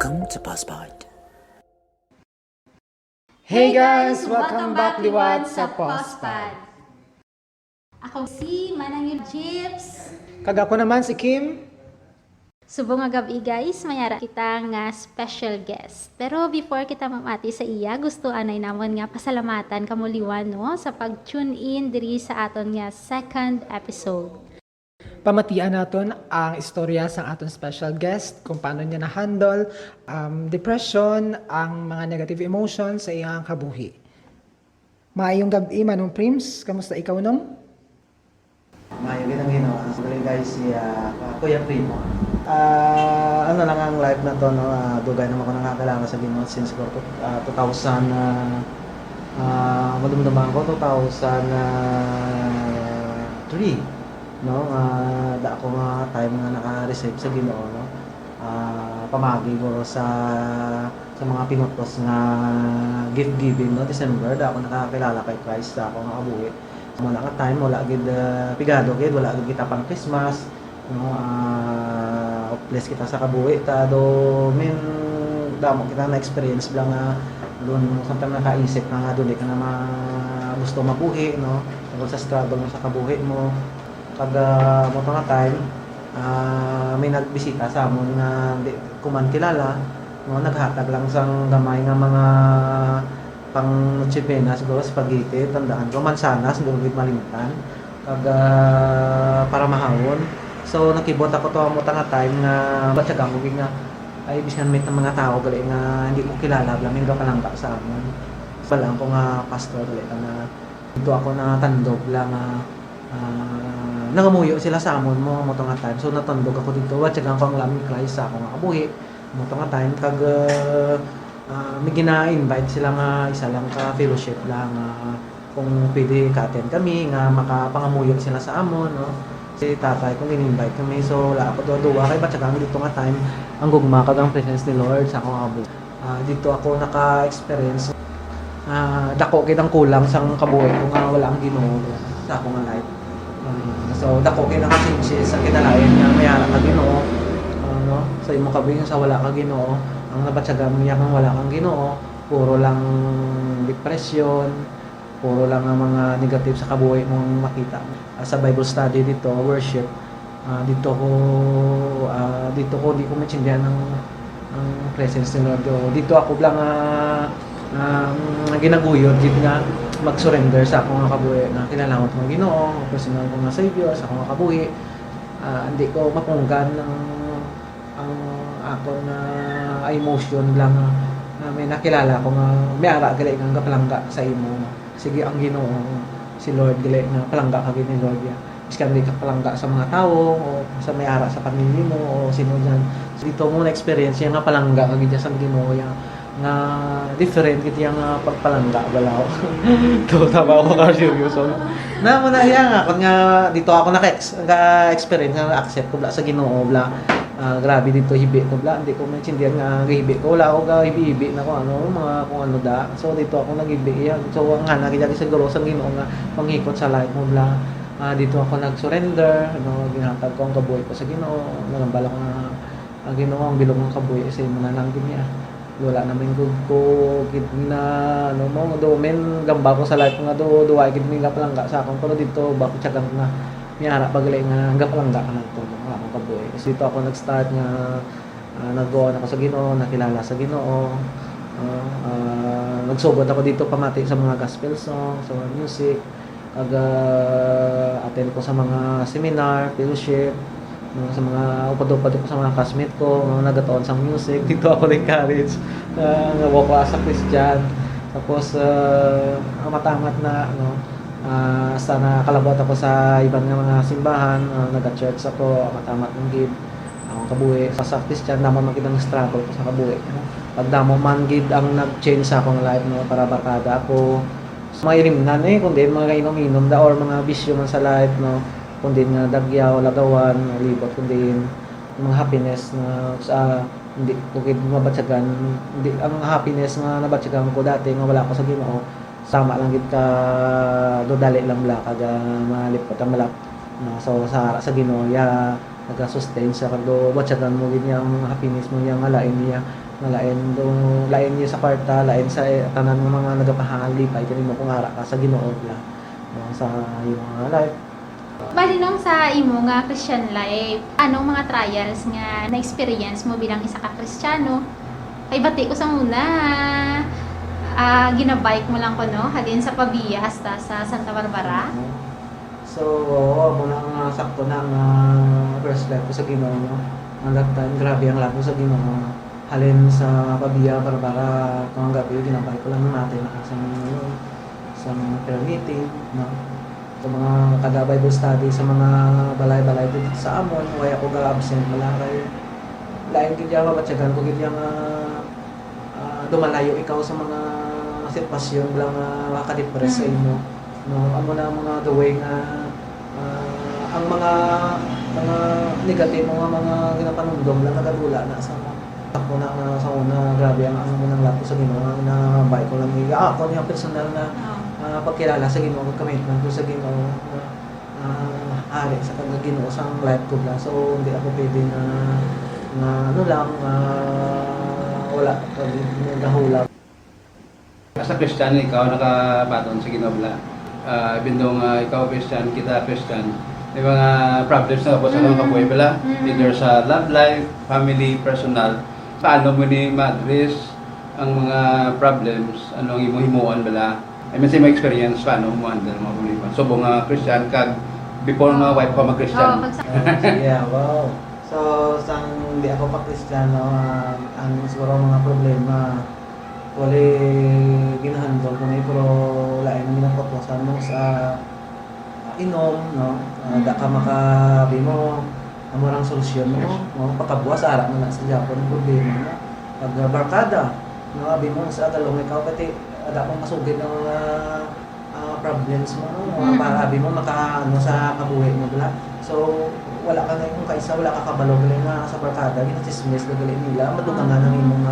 Welcome to Postpod. Hey guys! Welcome back liwat sa Postpad. Ako si Manang Jeeps. Kag ako naman si Kim. Subong nga gabi guys, mayara kita nga special guest. Pero before kita mamati sa iya, gusto anay namon nga pasalamatan kamuliwan no sa pag-tune in diri sa aton nga second episode. Pamatian naton ang istorya sa aton special guest, kung paano niya na-handle depression, ang mga negative emotions sa iyang kabuhi. Maayong gabi, Manong Prims. Kamusta ikaw nung? Mayo ginang ginawa. Galing guys si Kuya Primo. Ano lang ang live na to, no? Dugay naman ako nakakilala sa Ginoo since 2000 madumduman ko 2003, no? Da ako nga time nga naka-receive sa Ginoo, no? Pamagi ko sa mga pinutos nga gift giving, no? December da ako nakakilala kay Christ, da ako nga kabuhi. Wala nga time, wala gid pigado gid, wala gid kita pang Christmas, no? Bless kita sa kabuhi ta do min damo kita na experience lang nga doon sometimes nakaisip nga doon ka na gusto mabuhi, no? Tungkol sa struggle mo sa kabuhi mo. Kada mo nga time may nagbisita sa amon nga di ko man kilala, no? Naghatag lang sang gamay nga mga pang Noche Buena, siguro spaghetti, tandaan ko, mansanas, siguro gid malimtan, kag para mahawon. So nakibot ako to mo nga time nga batyagang ko nga ay bisan meet ng mga tao gali nga hindi ko kilala, blaming ka lang sa amon. Balang ko nga pastor gali na dito ako na tandog lang nangamuyo sila sa amon mo nga time. So natandog ako dito, batyagang ko ang laming Christ sa ako nga kabuhi mo nga time, kag may gina-invite sila nga isa lang ka fellowship lang kung pwede ka-attend kami nga makapangamuyo sila sa amon, no? Si tatay kung in-invite kami, so wala ako duwa kay batyagang dito nga time ang gugma kag ang presence ni Lord sa akong abo. Dito ako naka-experience dako gid ang kulang sang kabuhi ko nga wala ang Ginoo sa akong life. So dako gid ang changes sa kinalain nga mayara ka Ginoo, no? Sa imong kabuhi sa wala ka Ginoo, ang nabatyagan mo kang wala kang Ginoo, puro lang depression, puro lang ang mga negative sa kabuhi mong makita. Sa Bible study dito, worship, dito ko di ko maintindihan ang presence ni Lord. Dito ako lang ginaguyod gid nga mag-surrender sa akong kabuhi na kinalangit mo Ginoo, personal ko nga Savior sa akong kabuhi. Hindi ko mapunggan ang ako na emotion lang na may nakilala ko nga may ara gali nga kapalangga sa imo. Sige ang Ginoo si Lord gali nga palangga ka gid ni Lord ya. Iskan di ka palangga sa mga tao o sa may ara sa pamilya mo o sino diyan. So, dito mo na experience nga palangga ka gid sa Ginoo ya nga different gid yang pagpalangga balaw. To tama ko ka seryoso. Na mo na nga kun nga dito ako naka-experience nga accept ko bla sa Ginoo bla. Grabe dito hibi ko bla, hindi ko maintindihan nga hibi ko, wala ako ga hibi na ko ano mga kung ano da. So dito ako naghibi yan. So ang nga nakita siguro sa Ginoo nga panghikot sa life mo bla. Dito ako nag-surrender, ano ginhatag ko ang kabuhi ko sa Ginoo, nagambala ko nga ang Ginoo ang bilog ng kabuhi sa imo na lang gid niya. Wala namin gud ko gid na ano mo do men gamba ko sa life nga duwa gid mi kapalangga sa akon pero dito ba ko tiyagang na miyara pagali nga gapalangga ka nagto akong kabuhi. Kasi dito ako nag-start nga nag-go ako sa Ginoo, nakilala sa Ginoo. Nagsugod ako dito pamati sa mga gospel songs, sa mga music, kag attend ko sa mga seminar, fellowship, sa mga upad-upad ko sa mga classmate ko, nagatoon sa music. Dito ako na-encourage walk as a Christian. Tapos matamat na sa nakalabot ako sa ibang mga simbahan, naga-church ako, matamat ng gid akong kabuhi sa Christian, damo man gid ang struggle ko sa kabuhi. Pag damo man gid ang nag-change sa akong life, no, para barkada ako mga irimnan kundi mga inom-inom da or mga bisyo man sa life, no, kundi nga dagyaw, lagawan, libot, kundi mga happiness na hindi ko gid mabatyagan, hindi ang happiness nga nabatyagan ko dati nga wala ko sa Ginoo, sama lang gid ka do dali lang bla kada malipot ang malap, no? So sa Ginoo ya naga-sustain sa kado watchagan mo gid yang happiness mo yang lain niya lain niya sa kwarta lain sa tanan ng mga nagapahali pa ito mo kung ara ka sa Ginoo bla sa iyong mga life. Bali nung sa imo nga Christian life, anong mga trials nga na-experience mo bilang isa ka Kristiyano? Ay bati ko sa muna, ginabike mo lang ko no, hagin sa Pabia hasta sa Santa Barbara. So, muna nga sakto na ang first life ko sa Ginoo. No? Ang that time, grabe ang labo sa Ginoo. Halin sa Pabia, Barbara, kung gabi, ginabay ko lang natin sa mga prayer meeting. No? Sa mga kada Bible study, sa mga balay-balay dito sa amon, why ako ga-absent malakay. Lain gid yang mabatyagan ko gid yang dumalayo ikaw sa mga sitwasyon lang makadepress sa imo. No, amo na mga the way nga ang mga negative mga ginapanundom lang nagadula na sa ako na sa una grabe ang unang lato sa Ginoo na bay ko lang ako yung personal na pagkilala sa Ginoo commitment ko sa Ginoo ari sa Ginoo sa life ko bla so hindi ako pwede na ano lang wala nagahula. As a Christian, ikaw nakabaton sa Ginoo bla. Even though ikaw Christian, kita Christian, may mga problems na po sa mga kabuhay bala. Either sa love life, family, personal. Paano mo ni ma-address ang mga problems, ano ang himuhimuan bala? I mean, sa mga experience, paano mo handle mga problema? So, mga Christian, before mga wife ko mag-Christian. Yeah, wow. So, sang di ako pa Kristiyano, ang siguro mga problema, wala ginahandle ko na pero lain mo ginapotwasan mo sa inom, no? Da ka makabi mo, amorang solusyon mo, pagkabuwas, ara na sa Japon ang problema mo. Pag barkada, no? Abi mo sa agalong ikaw, pati ada kong masugid ng problems mo, no? Para abi mo maka, sa kabuhay mo, bala. So, wala ka na yung kaisa, wala ka kabalog na sa barkada, ginachismis na gali nila, matugangan ang imong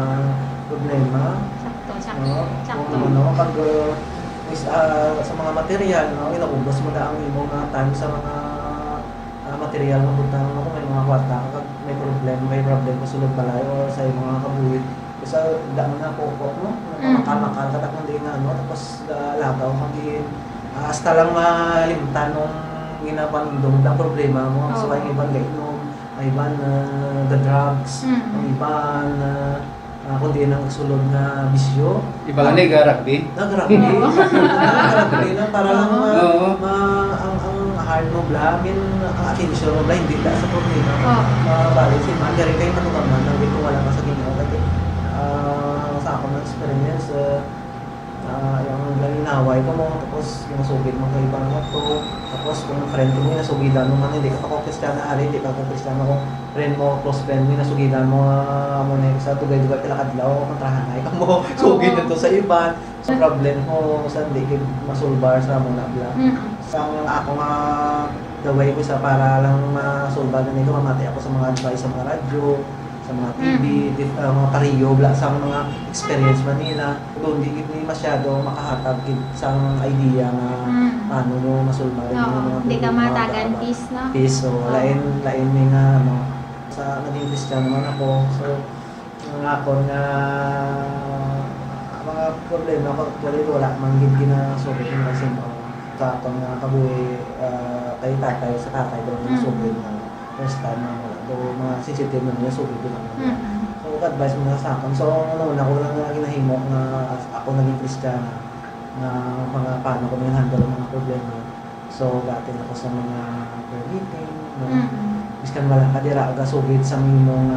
problema. Sakto. Pag sa mga material, no, inaubos mo na ang imong time sa mga material na butang mo kung may mga kwarta kag may problem ka sulod balay o sa imong mga kabuhit. Kasi damo na pokok mo, makal kadak mo din ano, tapos lagaw magin hasta lang malimtan nung ginapanundong ang problema mo. So ay iban gainom, ay iban the drugs, ang iban kundi nang sulod na bisyo. Iba nga rugby. Nag-rugby na para lang ang hard mo bla, ang attention mo bla, hindi ka sa problema. Balik si man, dari kayo matukaman, hindi ko wala ka sa Ginoo. Kasi sa ako na experience, yung lalinaway ko mo, tapos yung sugid mo kay ibang mo to, tapos kung friend mo, nasugidan mo man, hindi ka ako Kristiyano, hindi ka ako Kristiyano, kung friend mo, close friend mo, nasugidan mo, na sa tugay-tugay kilakadlaw, kontrahan ay ka mo, sugid na to sa iban. So problem mo, sa hindi ka masulbar sa mga nabla. Sa ako nga, gaway ko sa para lang masulbar na nito, mamati ako sa mga advice sa mga radyo, sa mga TV, mga pariyo, sa mga experience man nila. Doon di masyado makahatag sa idea nga paano mo masulbarin mo. Hindi ka matagan peace, no? Peace, so lain may nga, sa naging Christian naman ako. So, ako nga, mga problema ko, wala manggid ginasubit yung kasi sa akong kabuhi kay tatay, sa tatay doon ginasubit na first time na wala. So, mga sensitive na nila, subit doon ako. So, advice mo na sa akin. So, una ko lang ginahimok na ako naging Kristiyana na mga paano ko na handle ang mga problema. So, gatin ako sa mga prayer meeting, miskan wala ka dira aga sugid sa imong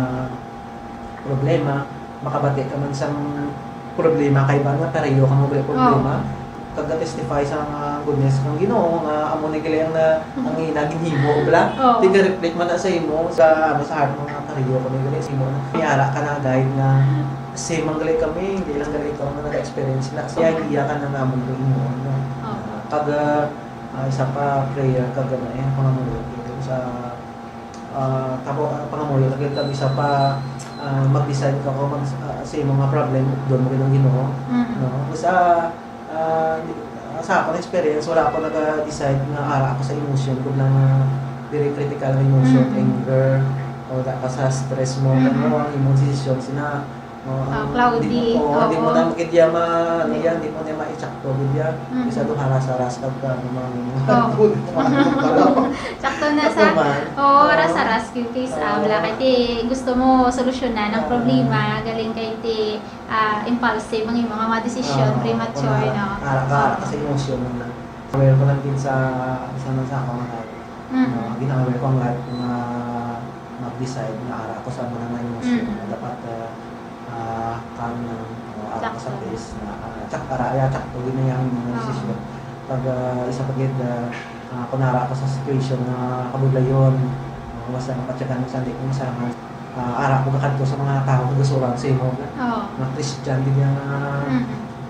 problema, makabati ka man sa problema kay ba nga pareho ka mo problema. Kag-testify sa goodness ng Ginoo nga amo ni gali na ang naging himo bla tiga reflect man na sa imo sa heart mo nga pareho ka ni gali sa imo na piyara ka na guide na same ang gali kami hindi lang gali ka nga nag-experience na sa idea ka na namon ng imo no kag isa pa prayer kag na pangamuyo sa pangamuyo kag isa pa mag-decide ka ko sa imong mga problem doon mo kinang Ginoo no sa sa akong experience wala ako nag-decide na ara ako sa emotion ko lang very critical na emotion, Mm. anger, o ka sa stress mo, Mm. ang imong decision sina Cloudy, di mo oo. na makidya ano yan, di mo na ma-itsakto gidya. Mm. Isa do haras-haras ka mga Oo. Sakto na sa ras-aras yung case wala kay ti gusto mo solusyonan ang problema galing kay ti impulsive ang iyong mga desisyon premature no. Ara kasi emotion mo na. Aware ko lang din sa ako nga. Gina-aware ko ang life na mag-decide na ara ko sa mga emotion na dapat calm na ara ko sa pace na tsak to din na yung mga desisyon. Pag isa pagid kunara ako sa situation na kabudlayon basta mapatyagan sa hindi ko masarangan ara ko kadto sa mga tao nga gusto lang sa imo mga Christian din nga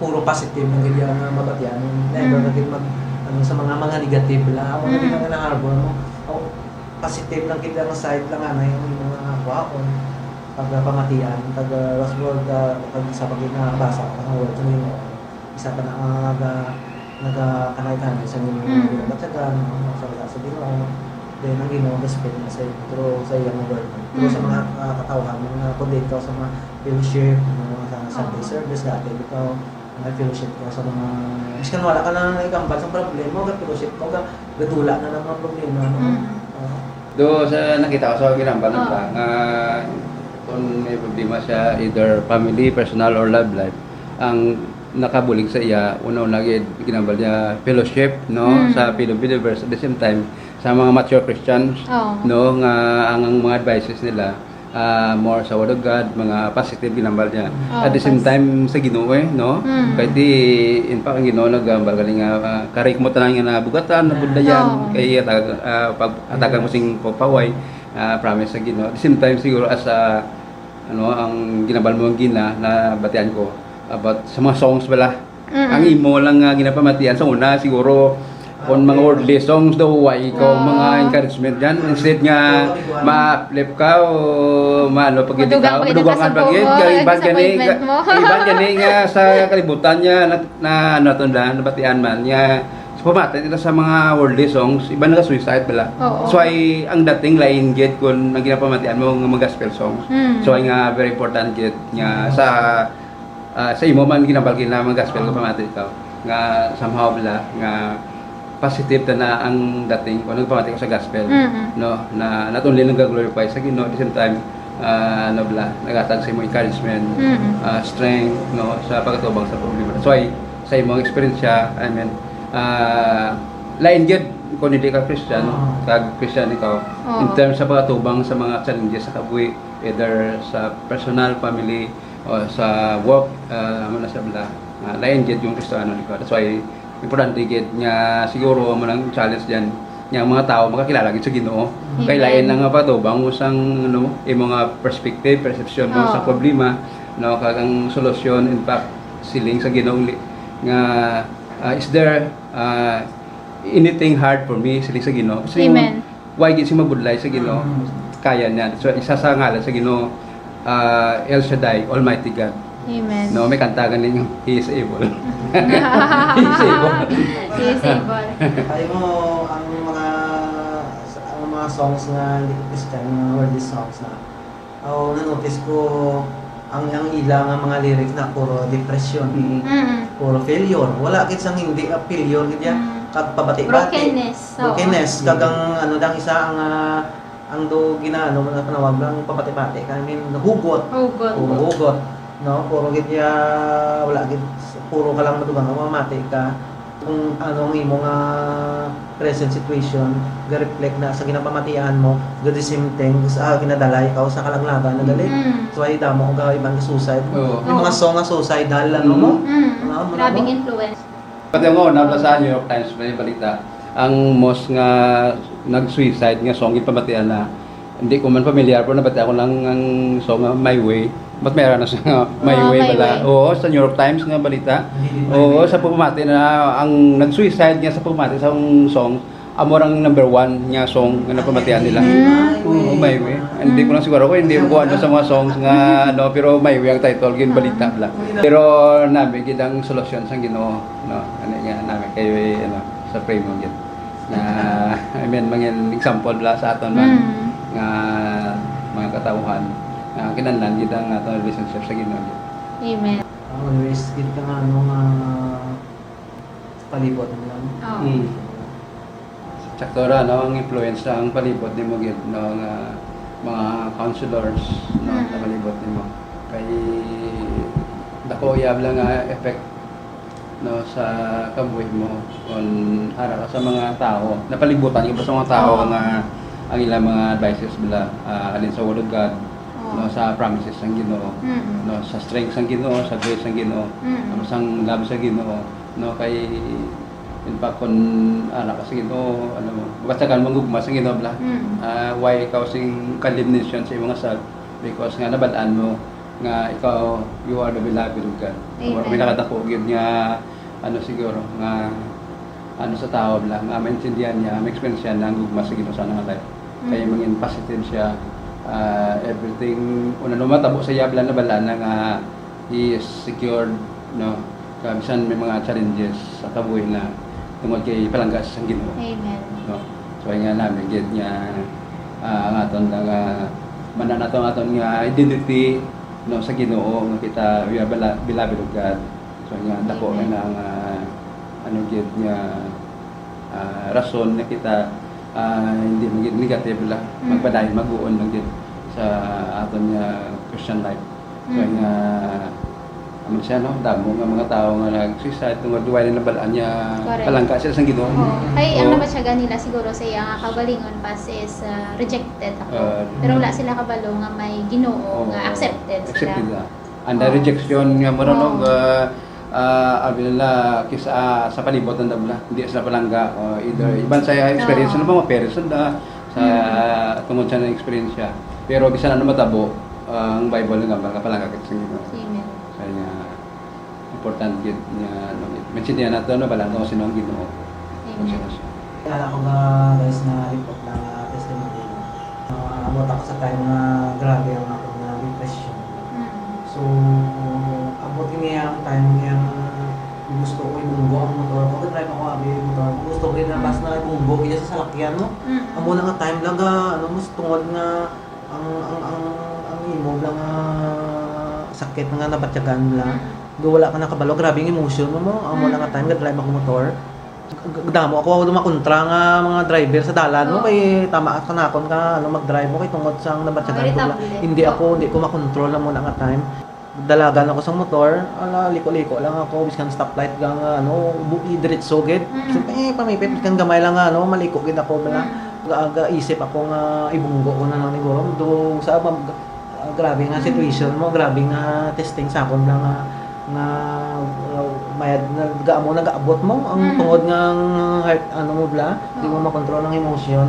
puro positive ng ganyan nga mabatian never na din mag sa mga negative la ako na din nga na-harbor mo positive lang kita nga side lang yung mga kwaon pag pamatian pag last world pag sa pag nabasa ko ang word mo isa pa na nagkanay-kanay sa mga batsagan, sa Ginoo, then ang Ginoo respect na sa pero sa iyang word. Pero sa mga katawhan, mga kondito sa mga fellowship, sa Sunday service dati, ikaw nag-fellowship ka sa mga miskan wala ka na ikambal sa problema, fellowship mo ka gadula na ng mga problema. Do sa nakita ko sa ginambal lang kung may problema siya either family, personal or love life, ang nakabulig sa iya una-una ginambal niya fellowship sa Philip Believers at the same time sa mga mature Christians no nga ang mga advices nila more sa word of God mga positive ginambal niya at the same time sa Ginoo no kay di in fact ang Ginoo nagambal galing karik mo tanan nga nabugatan nabudayan kay pag atagan mo sing paway promise sa Ginoo at the same time siguro as ang ginambal mo ang gina na batian ko about sa mga songs bala. Ang imo lang ginapamatian sa una siguro kung mga worldly songs daw why ko mga encouragement diyan instead nga ma-flip ka o maano pag hindi ka madugangan pag iban gani nga sa kalibutan niya na ano to na nabatian man niya pamatan ito sa mga worldly songs iba na suicide bala so ay ang dating lain gid kun ang ginapamatian mo mga gospel songs so ay nga very important gid nga sa imo man ginabalgin na mga gospel ko pamati ikaw nga somehow bala nga positive na ang dating kung nagpamati ko sa gospel no na not only nag-glorify sa Ginoo at the same time ano bala nagatag sa imo encouragement strength no sa pagtubang sa problema so ay sa imo experience I mean lain gyud kung hindi ka Christian kag Christian ikaw in terms sa pagtubang sa mga challenges sa kabuhi either sa personal family o sa work na sa bala lain gid yung Kristiyano niko that's why importante gid nga siguro mo nang challenge diyan nga mga tao makakilala gid sa Ginoo kay lain na nga patubang usang imo nga perspective perception mo sa problema no kag ang solusyon in fact siling sa Ginoo nga is there anything hard for me siling sa Ginoo so why gid si mabudlay sa Ginoo kaya niya so isa sa ngalan sa Ginoo El Shaddai, Almighty God. Amen. No, may kantagan ninyo, He is able. He is able. Ay mo ang mga songs na hindi ko Christian, mga worldly songs na na-notice ko ang ilang mga lyrics na puro depression, puro failure. Wala kit sang hindi failure gid kag pabati-bati. Brokenness kagang dang isa ang do ginano na panawag lang papati-pati kami hugot no puro gid wala gid puro ka lang madugang mamati ka kung anong imo nga present situation ga-reflect na sa ginapamatian mo the same thing sa ginadalay ka sa kalanglagan na galit so ay damo og ibang suicide yung mga song nga suicidal mo grabing influence pati mo nabasa New York Times may balita ang most nga nag-suicide nga song ipamatian na hindi ko man familiar pero nabati ako lang ang song My Way but meron na sa My Way bala sa New York Times nga balita sa pamati na ang nag-suicide nga sa pamati sa song amorang number 1 nga song nga napamatian nila My Way hindi ko lang siguro ko hindi ko ano sa mga songs nga pero My Way ang title gin balita bala pero nabi gid ang solusyon sa Ginoo ano nga namin kayo sa pray mo gid na I mean mangin example bla sa aton man nga mga katawhan nga kinahanglan gid ang aton relationship sa Ginoo. Amen. Always gid ka nga ano nga palibot mo lang. Oh. Sakto ra no ang influence sa ang palibot nimo gid no nga mga counselors no sa palibot nimo kay dako yab lang nga effect no sa kabuhi mo on ara ka sa mga tao napalibutan ka ba sa mga tao nga ang ilang mga advices bala alin sa word of God no sa promises ng Ginoo no sa strength ng Ginoo sa grace ng Ginoo ano sang love sa Ginoo no kay in fact kung anak ka sa Ginoo ano mo basta kan manggugma sa Ginoo bala why ikaw sing condemnation sa imong self because nga nabal-an mo nga ikaw you are the beloved of God. May nakadako gyud nga ano siguro nga ano sa tao bala nga maintindihan niya, may experience siya ng gugma sa Ginoo sa nga life. Kaya mangin positive siya everything una no matabo sa iya bala na bala na nga he is secured no kabisan may mga challenges sa kabuhi na tungod kay palangga sa Ginoo. Amen. No. So ay nga namin gid nga ang aton nga manan aton nga identity no sa Ginoo nga kita we are beloved of God. So nga dako Amen. na ang ano gid nga rason na kita hindi magid negative la magpadayon mag-uon lang gid sa aton nga Christian life. So nga amo siya no damo nga mga tao nga nag-suicide tungod duway na balaan niya Correct. palangka sila sa Ginoo. Ay, ang Oo. naman siya ganila siguro sa iya nga kagalingon pas is rejected ako. Pero wala sila kabalo nga may Ginoo nga accepted sila. Accepted na. And the rejection nga mo no abi nila kisa sa palibot ng dabla hindi sila palangga either iban sa experience na mga parents na sa tungod sa experience siya pero bisan ano matabo ang Bible nga mga palangga kasi Amen. kaya important gid nga ano maintindihan nato no balangga ko sino ang Ginoo. Amen. Kaya ako nga guys na report ng testimony. Amot ako sa time na grabe ang ako na depression. So, abot ini ang time yang gusto ko ibunggo ang motor ko. Drive ako abi motor ko. Gusto ko na bas na ibunggo kaya sa salakyan mo. Amo na nga time lang ano mo tungod nga ang imo lang sakit nga nabatyagan lang. Do wala ka nakabalo grabe ang emotion mo. Amo na nga time nga drive ako motor. Damo ako makontra nga mga driver sa dalan mo kay tama ka nakon ka ano mag-drive mo kay tungod sang nabatyagan ko. Hindi ko makontrol na mo na nga time. Dalagan ako sa motor, liko-liko lang ako, biskan stoplight gang ano, buki diretso gid. Pamipit kan gamay lang ano, maliko gid ako bala. Aga isip ako nga ibunggo ko na lang ni Goro. Do sa grabe nga situation mo, grabe nga testing sa akon lang nga mayad nagaamo nagaabot mo ang tungod nga heart ano mo bla, di mo makontrol ang emotion.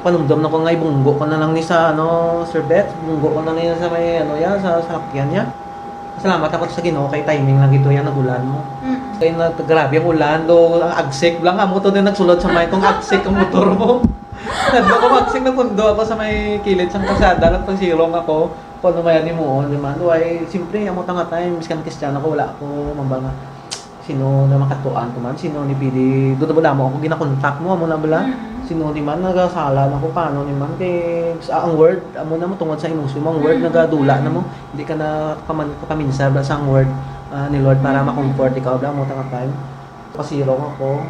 Panumdum na ko nga ibunggo ko na lang ni sa ano Sir Beth, bunggo ko na niya sa may ano yan sa sakyan niya. Salamat ako sa Ginoo kay timing lang ito yan nagulan mo. Kaya na grabe ang ulan do ang agsik lang amo to din nagsulod sa may kung agsik ang motor mo. Nadlo ko agsik na pundo ako sa may kilid sang kalsada lang pag silong ako. Kuno mayan ni mo di man do ay simpre amo tanga time miskan Kristiyano ko wala ako mambal nga sino na makatuan ko man sino ni pili do mo ako ginakontak mo amo na bala. Sino ni man nagasala na ko paano ni man kay ang word amo na mo tungod sa emotion mo ang word nagadula na mo hindi ka na kapaminsa ba sa ang word ni Lord para ma-comfort ikaw bla mo tanga time pasiro ako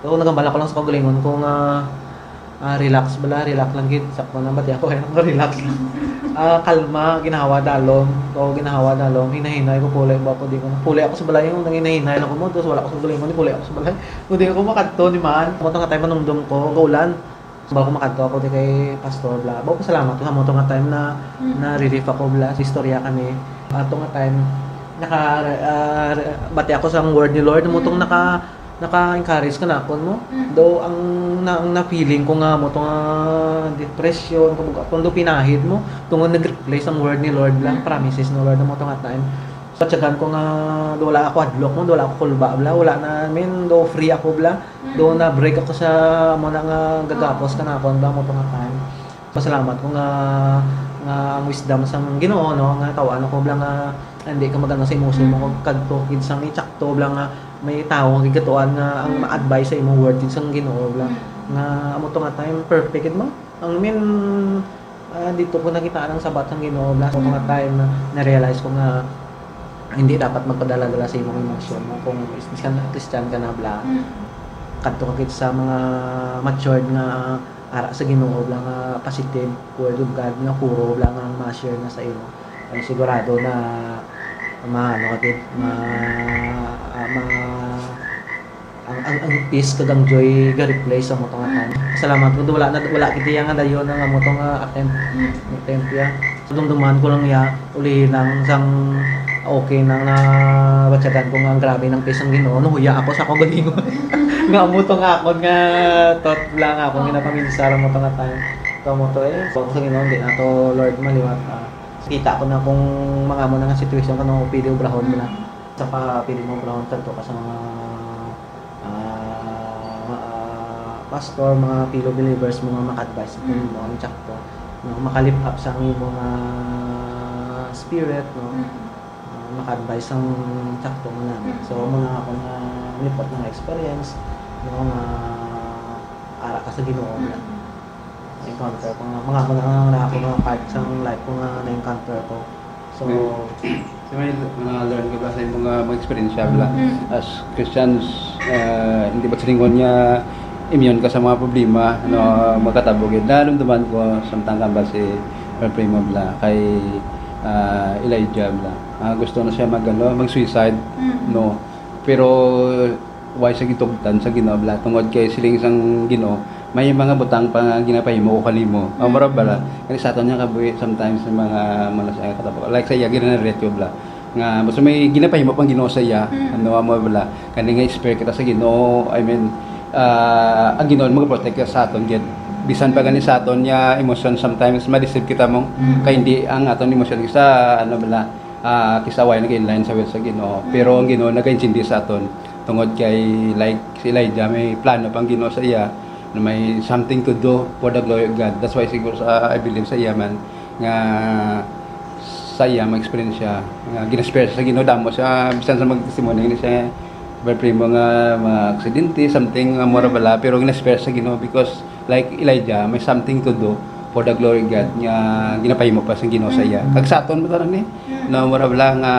so nagambala ko lang sa kagalingon ko nga relax lang gid sakto na bati ako kaya relax kalma ginahawa dalom hinahinay ko pulay ba ako di ko pulay ako sa balay yung hinahinay lang ko mo dos wala ako sa galingon ni pulay ako sa balay kundi ako makadto ni man mo nga time manumdum ko gaulan ba ko makadto ako di kay pastor bla ba ko salamat ko mo nga time na relief ako bla sa istorya kami ato nga time bati ako sa word ni Lord mo naka-encourage ka na ako mo. Do ang na-feeling ko nga mo tong depression kung do pinahid mo tungod nag-replace ang word ni Lord lang promises ni Lord mo tong time. So tsagan ko nga do wala ako adlock mo, do wala ako kulba bla, wala na do free ako bla. Do na break ako sa mo na nga gagapos ka na ako ba mo tong time. Pasalamat ko nga ang wisdom sa Ginoo no nga tawaan ko blang nga hindi ka magano sa emosyon mo kung kadto kid sang itsakto blang nga may tao nga gigatuan nga ang ma-advise sa imong word kid sang Ginoo blang nga amo to nga time perfect kid mo ang dito ko nakita ang sabat sang Ginoo blang so nga time na-realize ko nga hindi dapat magpadala-dala sa imong emosyon mo kung Christian ka na bla kadto ka kit sa mga matured nga ara sa Ginoo blang nga positive word of God nga puro blang ang ma-share na sa imo ay sigurado na maano ka kit ang peace kag ang joy ga replace sa mo tong atan salamat ko wala kiti nga dayon nga mo tong attempt ya dumduman ko lang ya uli lang sang okay nang na batyagan ko nga grabe ng peace ang Ginoo no huya ako sa akong galingon nga mo tong akon nga thought lang ako ginapaminsara mo tong time to mo to so sa Ginoo di na to Lord maliwat kita ko na kung mga mo na nga situation kanang pili obrahon mo na sa pa pili mo obrahon kadto ka sa mga pastor mga fellow believers mga maka-advise mo ang tsakto no makalip up sa imong spirit no maka-advise ang tsakto mo na so muna ako na lipot ng experience no nga ara ka sa Ginoo na encounter ko nga mga na ako mga part sa life ko nga na-encounter ko so may learn ka ba sa mga experience bla as Christians hindi ba siningon niya immune ka sa mga problema no magkatabog naramdaman ko samtang ba si Primo bla kay Elijah bla gusto na siya mag-suicide no pero why sa gitugtan sa Ginoo bla tungod kay siling isang Ginoo may mga butang pa nga ginapahimo o kalimo amara bala kani sa aton niya kabuhi sometimes sa mga sa katabog like sa iya ginaretyo bla nga basta may ginapahimo pang Ginoo sa iya ano mo bala kani nga spare kita sa Ginoo I mean ang Ginoo mag-protect ka sa aton gid bisan pa gani sa aton niya emotion sometimes ma-deceive kita mo kay hindi ang aton emotion sa ano bala kisaway nag-inline sa will sa Ginoo pero ang Ginoo nagaintindi sa aton tungod kay like si Elijah may plano pang Ginoo sa iya na may something to do for the glory of God that's why siguro sa I believe sa iya man nga sa iya ma-experience siya nga ginaspare sa Ginoo damo sa bisan sa mag-testimony ni siya Primo nga mga aksidente, something mura bala, pero ginaspare sa Ginoo because like Elijah, may something to do for the glory of God nga ginapahimo pa sa Ginoo sa iya. Kag sa aton mo ni, na mura bala nga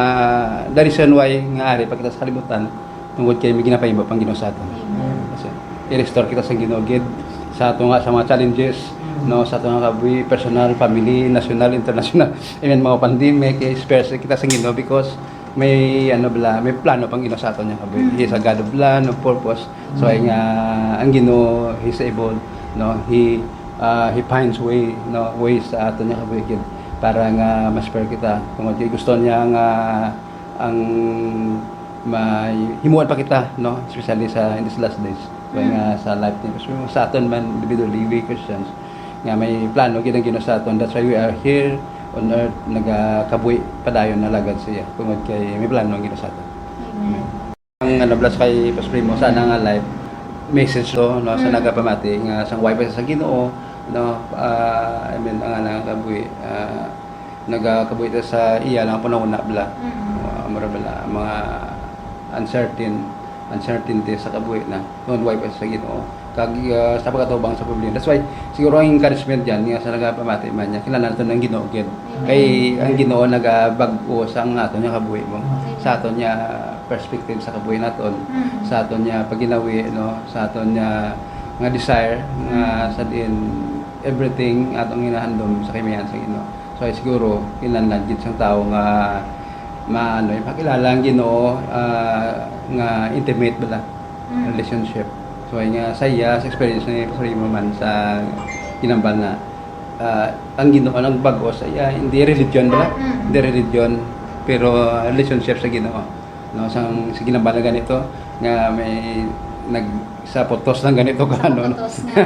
the reason why nga ari pa kita sa kalibutan tungod kay may ginapahimo pang Ginoo sa aton. Kasi i-restore kita sa Ginoo gid sa ato nga sa mga challenges no sa ato nga kabuhi personal, family, national, international, even mga pandemic, spare kita sa Ginoo because may may plano pang Ginoo sa aton niya kaboy. He is a God of plan, of purpose. So ay nga ang Ginoo he's able no he finds ways sa aton niya kaboy para nga ma-spare kita. Kung gusto niya nga ang himuan pa kita no especially in these last days. So ay nga sa life ni sa aton man individually we Christians nga may plano gid ang Ginoo sa aton. That's why we are here on earth nagakabuhi padayon na lagad siya tungod kay may plano ang Ginoo sa aton. Ang bless kay Pastor Primo sana nga live message to no sa nagapamati nga sang wifi sa Ginoo no I mean ang nagakabuhi nagakabuhi ta sa iya lang panahon na bla mura bala mga uncertainty sa kabuhi na non wifi sa Ginoo kag sa pagkatubang sa problema. That's why siguro ang encouragement diyan nga sa nagapamati man niya kilala nato ng Ginoo gid. Kay ang Ginoo nagabag-o sa aton niya kabuhi mo. Sa aton niya perspective sa kabuhi naton, sa aton niya paginawi no, sa aton niya nga desire nga sa din everything atong ginahandom sa kamiyan sa Ginoo. So siguro kinahanglan gid sang tawo nga ipakilala ang Ginoo nga intimate bala relationship. So ay nga saya sa experience ni Pastor Primo man sa kinambal na ang Ginoo ang bag-o sa iya hindi religion bala hindi religion pero relationship sa Ginoo no sang sa kinambal na ganito nga may sa potos lang ganito ka ano potos nga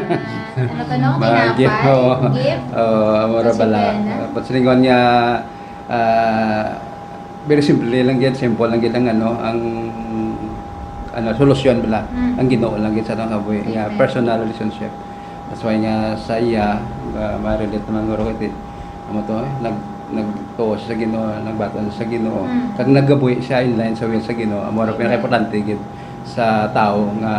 ano to no gift amora bala patsingon niya very simple lang yan simple lang yan ang solusyon bala ang Ginoo lang gid sa atong kabuhi nga personal relationship. That's why nga sa iya ma-relate naman ngoro iti amo to nagtuo siya sa Ginoo, nagbaton sa Ginoo. Kag nagabuhi siya in line sa will sa Ginoo, amo ra pinaka-importante gid sa tao nga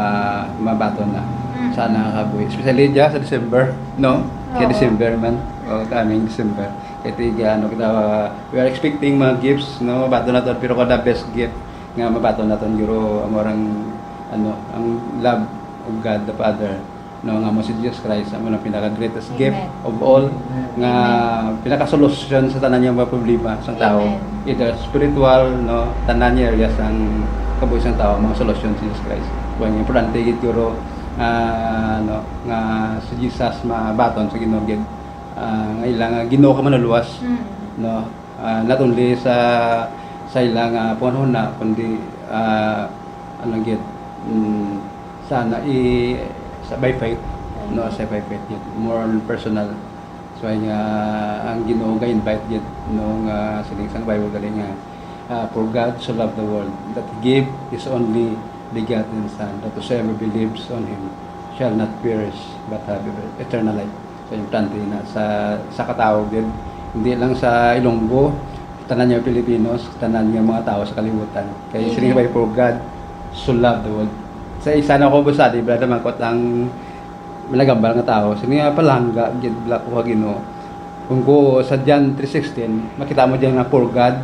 mabaton na sa nakakabuhi. Especially diya sa December, no? Kaya Oo. December man, o coming December. Kaya tiga, ano, kita, we are expecting mga gifts, no? Mabaton na to, pero ko the best gift nga mabaton na to, guro, amorang, ano, ang love of God the Father, no, nga mo si Jesus Christ, ang mga pinaka-greatest gift of all, nga pinaka-solusyon sa tanan niya mga problema sa tao. Amen. Either spiritual, no, tanan niya areas ang kabuhi sa tao, mga solusyon si Jesus Christ. Kaya nga, importante gid guro, ano, nga si Jesus mabaton sa Ginoo gid. Nga ilang Ginoo ka manuluwas, no, not only sa ilang panahon na kundi ano gid sana sa by faith, no, sa by faith gid more on personal. So nga ang Ginoo ga-invite gid no nga sining sang Bible galing nga for God so loved the world that He gave His only begotten Son, that whosoever believes on Him shall not perish but have eternal life. So importante na sa katao din, hindi lang sa Ilonggo, tanan niya Pilipinos, tanan niya mga tao sa kalibutan. Kaya sining by for God so loved the world. Sa isa na ko busa di brada man ko ang malagambal nga tao, sining palangga gid black ko Ginoo. Kung ko sa John 3:16, makita mo diyan nga for God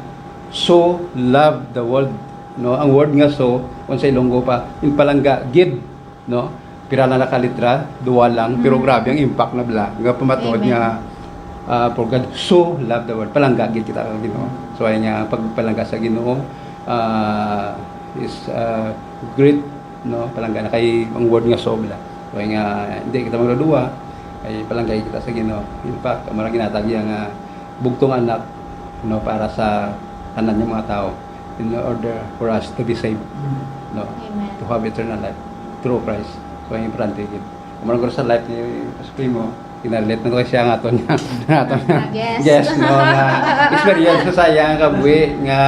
so loved the world, no, ang word nga so kung sa Ilonggo pa yung palangga gid, no, pira na nakalitra duwa lang pero grabe ang impact na bla nga pamatod nga for God so loved the world, palangga gid kita ang Ginoo. So ay nga pagpalangga sa Ginoo is great, no, palangga na kay ang word nga so bla. So ay nga hindi kita magduwa ay palangga kita sa Ginoo. In fact amara ginatag nga bugtong anak, no, para sa tanan ng mga tao in order for us to be saved, no, Amen. to have eternal life through Christ. So ang importante gid amara ko sa life ni Primo kinalit na ko siya nga aton nga aton nga Yes. yes, no, nga experience sa saya nga kabuhi nga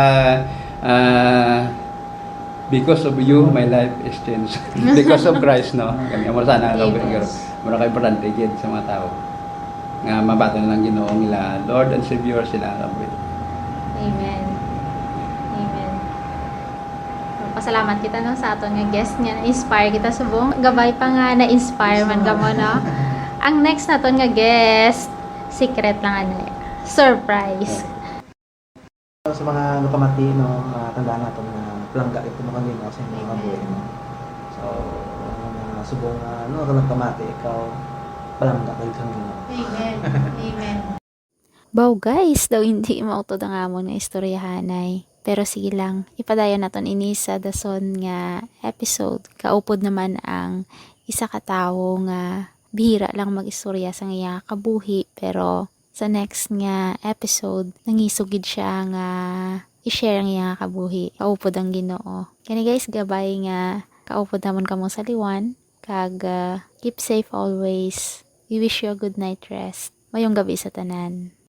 because of you my life is changed because of Christ, no, kami amara sana nga kabuhi garo amara ka importante gid sa mga tao nga mabaton lang Ginoo nila Lord and Savior sila nga kabuhi. Amen. Amen. Pasalamat kita no sa aton nga guest nga na-inspire kita subong. Gabay pa nga na-inspire man ka mo no. Ang next naton nga guest, secret lang ano. Surprise. Sa mga nakamati, no, tandaan natin na palangga ito mo kanina sa inyong mga buhay, no. So, subong ano, kung nagkamati, ikaw palangga kayo kang Ginoo. Amen. Amen. Bow guys, daw hindi mautod ang amon nga istoryahanay. Pero sige lang, ipadayon naton ini sa dason nga episode. Kaupod naman ang isa ka tawo nga bihira lang mag-istorya sa nga kabuhi. Pero sa next nga episode, nangisugid siya nga i-share ang nga kabuhi. Kaupod ang Ginoo. Kani guys, gabay nga kaupod namon kamo sa liwan. Kag keep safe always. We wish you a good night rest. Mayong gabi sa tanan.